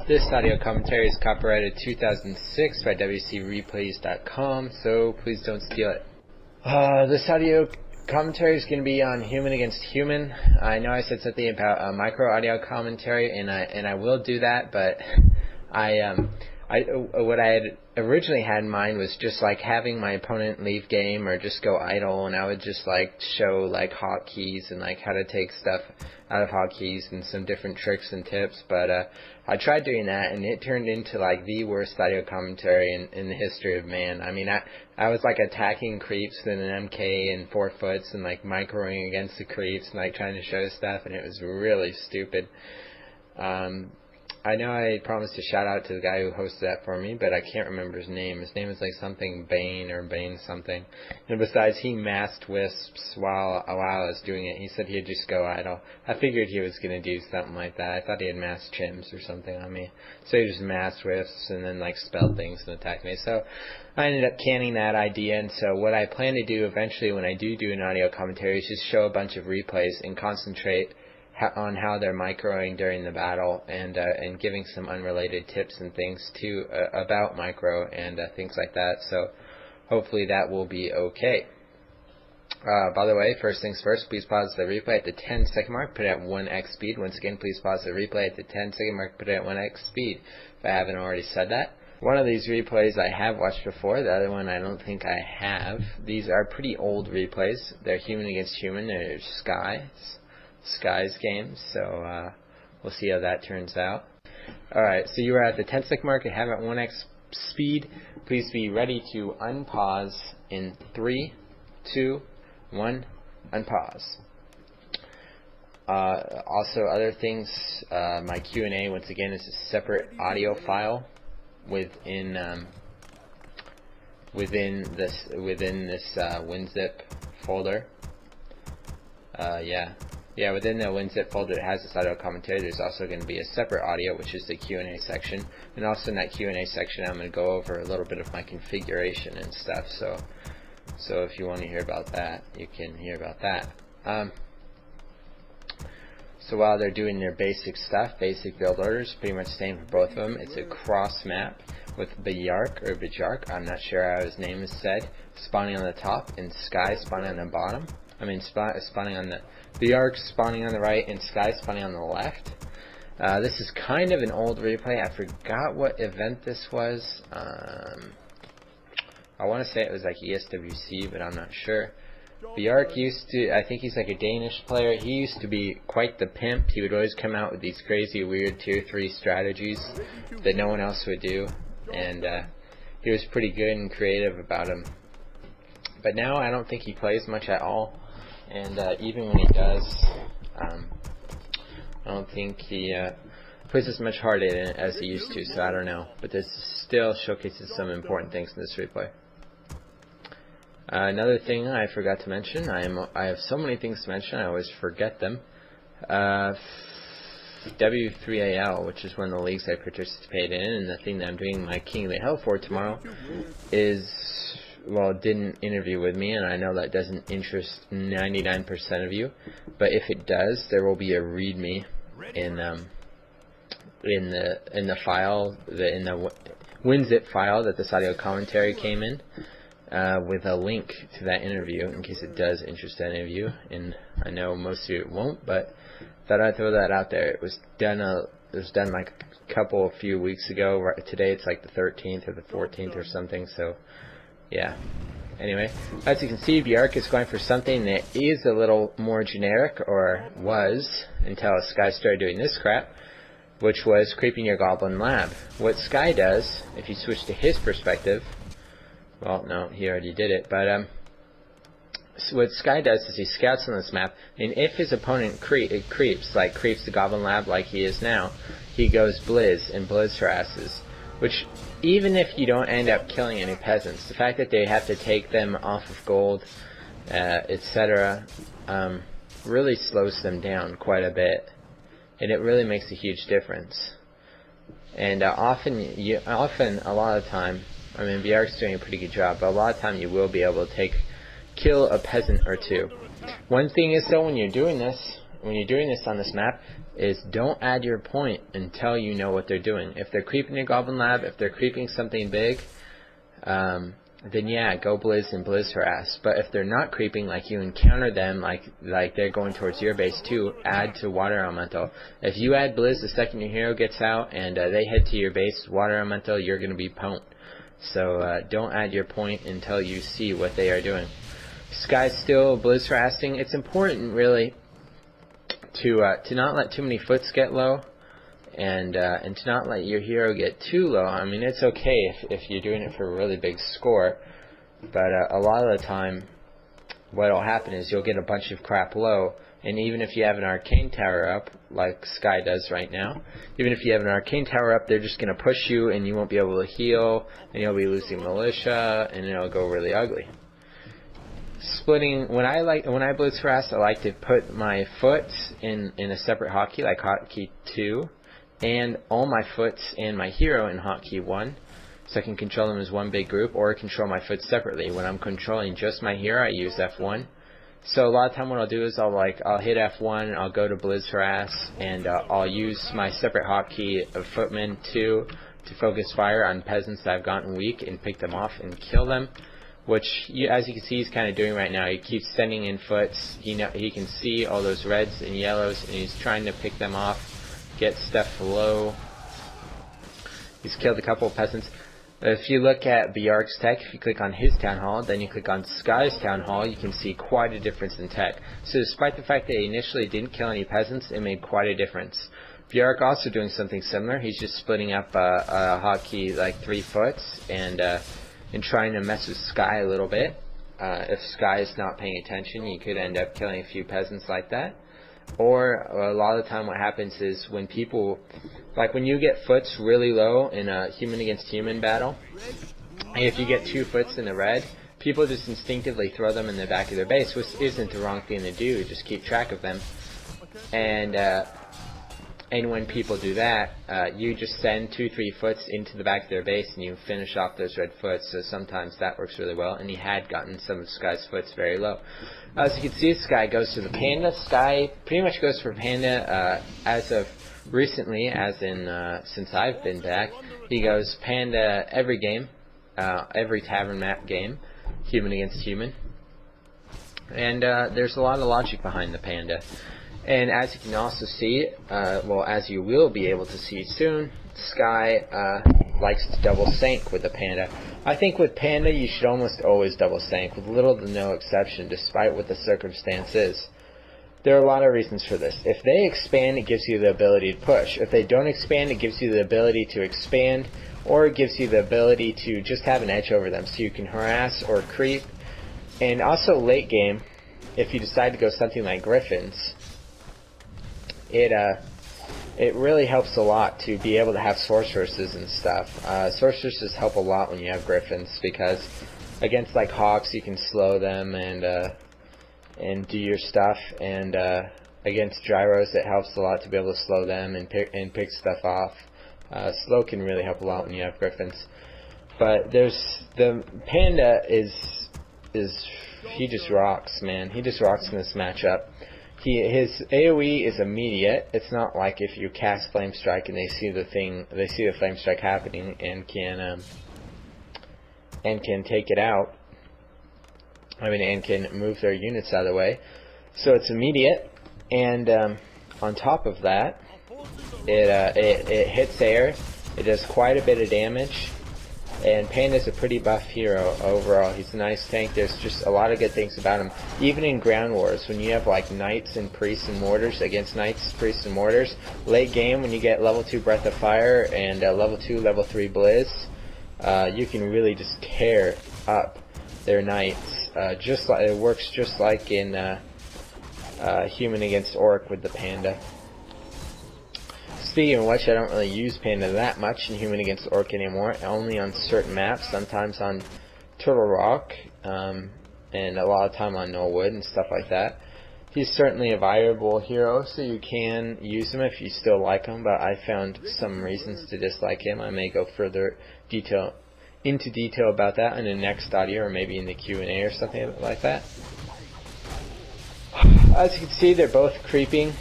This audio commentary is copyrighted 2006 by WCReplays.com, so please don't steal it. This audio commentary is going to be on human against human. I know I said something about a micro audio commentary, and I will do that, but what I had originally had in mind was just like having my opponent leave game or just go idle, and I would just like show like hotkeys and like how to take stuff out of hotkeys and some different tricks and tips. But I tried doing that, and it turned into like the worst audio commentary in the history of man. I mean, I was like attacking creeps with an MK and 4 foots and like microing against the creeps and like trying to show stuff, and it was really stupid. I know I promised to shout out to the guy who hosted that for me, but I can't remember his name. His name is like something Bane or Bane something. And besides, he masked wisps while I was doing it. He said he'd just go idle. I figured he was going to do something like that. I thought he had masked chimps or something on me. So he just masked wisps and then like spelled things and attacked me. So I ended up canning that idea. And so what I plan to do eventually when I do an audio commentary is just show a bunch of replays and concentrate on how they're microing during the battle, and giving some unrelated tips and things too about micro and things like that. So hopefully that will be okay. By the way, first things first, please pause the replay at the 10-second mark, put it at 1x speed. Once again, please pause the replay at the 10-second mark, put it at 1x speed if I haven't already said that. One of these replays I have watched before, the other one I don't think I have. These are pretty old replays. They're human against human. They're Skies games, so we'll see how that turns out. Alright, so you are at the 10-second mark and have at 1x speed. Please be ready to unpause in 3, 2, 1, unpause. Also, other things, my Q&A once again is a separate audio file within this WinZip folder. Yeah, within the WinZip folder that has this audio commentary, there's also going to be a separate audio, which is the Q&A section. And also in that Q&A section, I'm going to go over a little bit of my configuration and stuff. So if you want to hear about that, you can hear about that. So while they're doing their basic stuff, basic build orders, pretty much same for both of them. It's a cross map with Bajark, I'm not sure how his name is said, spawning on the top and Sky spawning on the bottom. I mean, spawning on the arc spawning on the right and Sky spawning on the left. This is kind of an old replay. I forgot what event this was. I want to say it was like ESWC, but I'm not sure. Bjark used to, I think he's like a Danish player. He used to be quite the pimp. He would always come out with these crazy, weird tier 3 strategies that no one else would do. And he was pretty good and creative about them. But now I don't think he plays much at all. And even when he does, I don't think he puts as much heart in it as he used to, so I don't know. But this still showcases some important things in this replay. Another thing I forgot to mention, I have so many things to mention, I always forget them. W3AL, which is one of the leagues I participate in, and the thing that I'm doing my King of the Hill for tomorrow is, well, didn't interview with me, and I know that doesn't interest 99% of you, but if it does, there will be a README in the file, in the WinZip file that this audio commentary came in, with a link to that interview in case it does interest any of you. And I know most of you it won't, but thought I'd throw that out there. It was done like a few weeks ago. Today it's like the 13th or the 14th or something, so yeah. Anyway, as you can see, Bjark is going for something that is a little more generic, or was, until Sky started doing this crap, which was creeping your goblin lab. What Sky does, if you switch to his perspective, well, no, he already did it, but so what Sky does is he scouts on this map, and if his opponent creeps the goblin lab like he is now, he goes blizz and blizz harasses. Which, even if you don't end up killing any peasants, the fact that they have to take them off of gold, etc., really slows them down quite a bit, and it really makes a huge difference. And often, a lot of the time, I mean, Bjark's doing a pretty good job, but a lot of time you will be able to kill a peasant or two. One thing is though, when you're doing this on this map, is don't add your point until you know what they're doing. If they're creeping your Goblin Lab, if they're creeping something big, then yeah, go Blizz and Blizz harass. But if they're not creeping, like you encounter them, like they're going towards your base too, add to Water Elemental. If you add Blizz the second your hero gets out and they head to your base, Water Elemental, you're going to be pwned. So don't add your point until you see what they are doing. Sky's still Blizz harassing. It's important really to not let too many foots get low. And to not let your hero get too low. I mean, it's okay if you're doing it for a really big score, but a lot of the time what will happen is you'll get a bunch of crap low, and even if you have an Arcane Tower up, like Sky does right now, even if you have an Arcane Tower up, they're just going to push you, and you won't be able to heal, and you'll be losing Militia, and it'll go really ugly. Splitting, when I Blitz harass, I like to put my foot in a separate hotkey, like hotkey 2, and all my foots and my hero in hotkey 1, so I can control them as one big group, or control my foot separately. When I'm controlling just my hero, I use F1. So a lot of time what I'll do is I'll hit F1, I'll go to Blizz harass, and I'll use my separate hotkey of Footman 2 to focus fire on peasants that I've gotten weak and pick them off and kill them. Which, as you can see, he's kind of doing right now. He keeps sending in foots. He can see all those reds and yellows, and he's trying to pick them off, get stuff low. He's killed a couple of peasants. If you look at Bjark's tech, if you click on his Town Hall, then you click on Sky's Town Hall, you can see quite a difference in tech. So despite the fact that he initially didn't kill any peasants, it made quite a difference. Bjark also doing something similar. He's just splitting up a hotkey like 3 foots and trying to mess with Sky a little bit. If Sky is not paying attention, you could end up killing a few peasants like that. Or a lot of the time what happens is when people, like when you get foots really low in a human against human battle, and if you get 2 foots in the red, people just instinctively throw them in the back of their base, which isn't the wrong thing to do, just keep track of them. And when people do that, you just send 2-3 foots into the back of their base and you finish off those red foots, so sometimes that works really well, and he had gotten some of Sky's foots very low. As you can see, Sky goes to the Panda. Sky pretty much goes for Panda as of recently, as in since I've been back. He goes Panda every game, every Tavern map game, human against human. And there's a lot of logic behind the Panda. And as you can also see, well, as you will be able to see soon, Sky likes to double sank with the Panda. I think with Panda you should almost always double sank, with little to no exception, despite what the circumstance is. There are a lot of reasons for this. If they expand, it gives you the ability to push. If they don't expand, it gives you the ability to expand, or it gives you the ability to just have an edge over them, so you can harass or creep. And also late game, if you decide to go something like Griffins, it really helps a lot to be able to have sorceresses and stuff. Sorceresses help a lot when you have Griffins, because against like Hawks you can slow them and do your stuff, and against Gyros it helps a lot to be able to slow them and pick stuff off. Slow can really help a lot when you have Griffins. But the Panda is he just rocks, man. He just rocks in this matchup. His AoE is immediate. It's not like if you cast Flame Strike and they see the Flame Strike happening and can take it out. I mean, and can move their units out of the way. So it's immediate, and on top of that, it hits air. It does quite a bit of damage. And Panda's a pretty buff hero overall. He's a nice tank. There's just a lot of good things about him. Even in Ground Wars, when you have like Knights and Priests and Mortars against Knights, Priests and Mortars, late game when you get level 2 Breath of Fire and level 2, level 3 Blizz, you can really just tear up their Knights. It works just like in Human against Orc with the Panda. Speaking of which, I don't really use Panda that much in Human against Orc anymore, only on certain maps, sometimes on Turtle Rock, and a lot of time on Knollwood and stuff like that. He's certainly a viable hero, so you can use him if you still like him, but I found some reasons to dislike him. I may go further into detail about that in the next audio, or maybe in the Q&A or something like that. As you can see, they're both creeping.